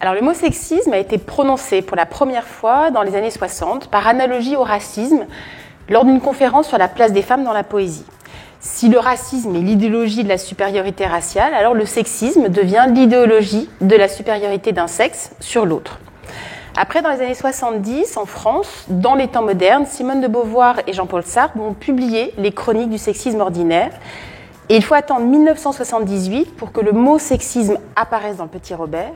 Alors le mot sexisme a été prononcé pour la première fois dans les années 60 par analogie au racisme lors d'une conférence sur la place des femmes dans la poésie. Si le racisme est l'idéologie de la supériorité raciale, alors le sexisme devient l'idéologie de la supériorité d'un sexe sur l'autre. Après, dans les années 70, en France, dans les temps modernes, Simone de Beauvoir et Jean-Paul Sartre ont publié les chroniques du sexisme ordinaire. Et il faut attendre 1978 pour que le mot sexisme apparaisse dans le Petit Robert.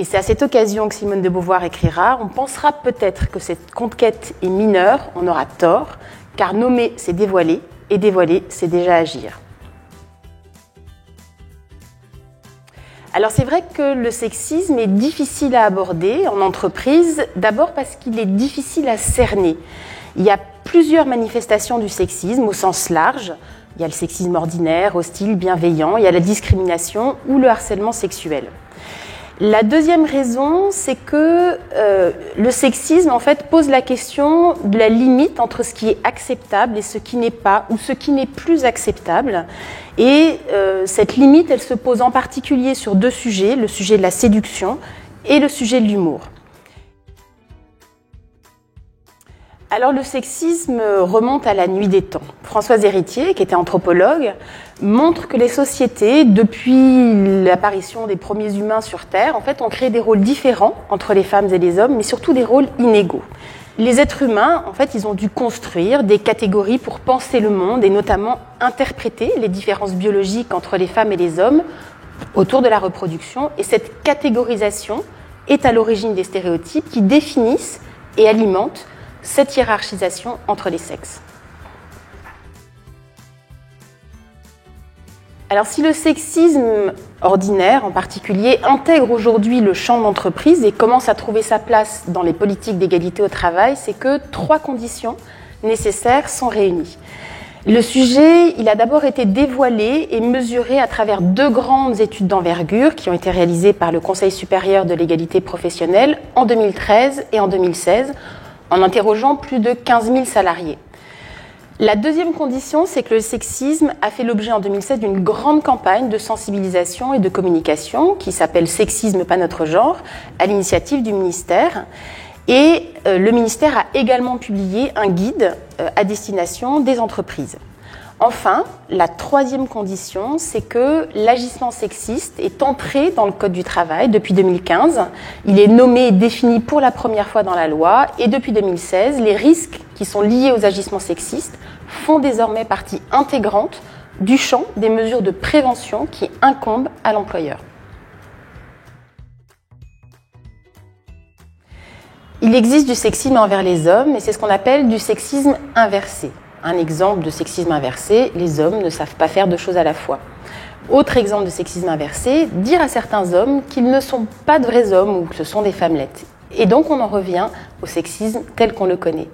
Et c'est à cette occasion que Simone de Beauvoir écrira « On pensera peut-être que cette conquête est mineure, on aura tort, car nommer c'est dévoiler, et dévoiler c'est déjà agir ». Alors c'est vrai que le sexisme est difficile à aborder en entreprise, d'abord parce qu'il est difficile à cerner. Il y a plusieurs manifestations du sexisme au sens large. Il y a le sexisme ordinaire, hostile, bienveillant, il y a la discrimination ou le harcèlement sexuel. La deuxième raison, c'est que le sexisme en fait pose la question de la limite entre ce qui est acceptable et ce qui n'est pas, ou ce qui n'est plus acceptable. Et cette limite, elle se pose en particulier sur deux sujets, le sujet de la séduction et le sujet de l'humour. Alors le sexisme remonte à la nuit des temps. Françoise Héritier, qui était anthropologue, montre que les sociétés, depuis l'apparition des premiers humains sur Terre, en fait, ont créé des rôles différents entre les femmes et les hommes, mais surtout des rôles inégaux. Les êtres humains, en fait, ils ont dû construire des catégories pour penser le monde et notamment interpréter les différences biologiques entre les femmes et les hommes autour de la reproduction. Et cette catégorisation est à l'origine des stéréotypes qui définissent et alimentent cette hiérarchisation entre les sexes. Alors si le sexisme ordinaire en particulier intègre aujourd'hui le champ d'entreprise et commence à trouver sa place dans les politiques d'égalité au travail, c'est que 3 conditions nécessaires sont réunies. Le sujet, il a d'abord été dévoilé et mesuré à travers 2 grandes études d'envergure qui ont été réalisées par le Conseil supérieur de l'égalité professionnelle en 2013 et en 2016, en interrogeant plus de 15 000 salariés. La deuxième condition, c'est que le sexisme a fait l'objet en 2016 d'une grande campagne de sensibilisation et de communication qui s'appelle « Sexisme, pas notre genre » à l'initiative du ministère. Et le ministère a également publié un guide à destination des entreprises. Enfin, la troisième condition, c'est que l'agissement sexiste est entré dans le Code du travail depuis 2015. Il est nommé et défini pour la première fois dans la loi. Et depuis 2016, les risques qui sont liés aux agissements sexistes font désormais partie intégrante du champ des mesures de prévention qui incombent à l'employeur. Il existe du sexisme envers les hommes et c'est ce qu'on appelle du sexisme inversé. Un exemple de sexisme inversé, les hommes ne savent pas faire 2 choses à la fois. Autre exemple de sexisme inversé, dire à certains hommes qu'ils ne sont pas de vrais hommes ou que ce sont des femmelettes. Et donc on en revient au sexisme tel qu'on le connaît.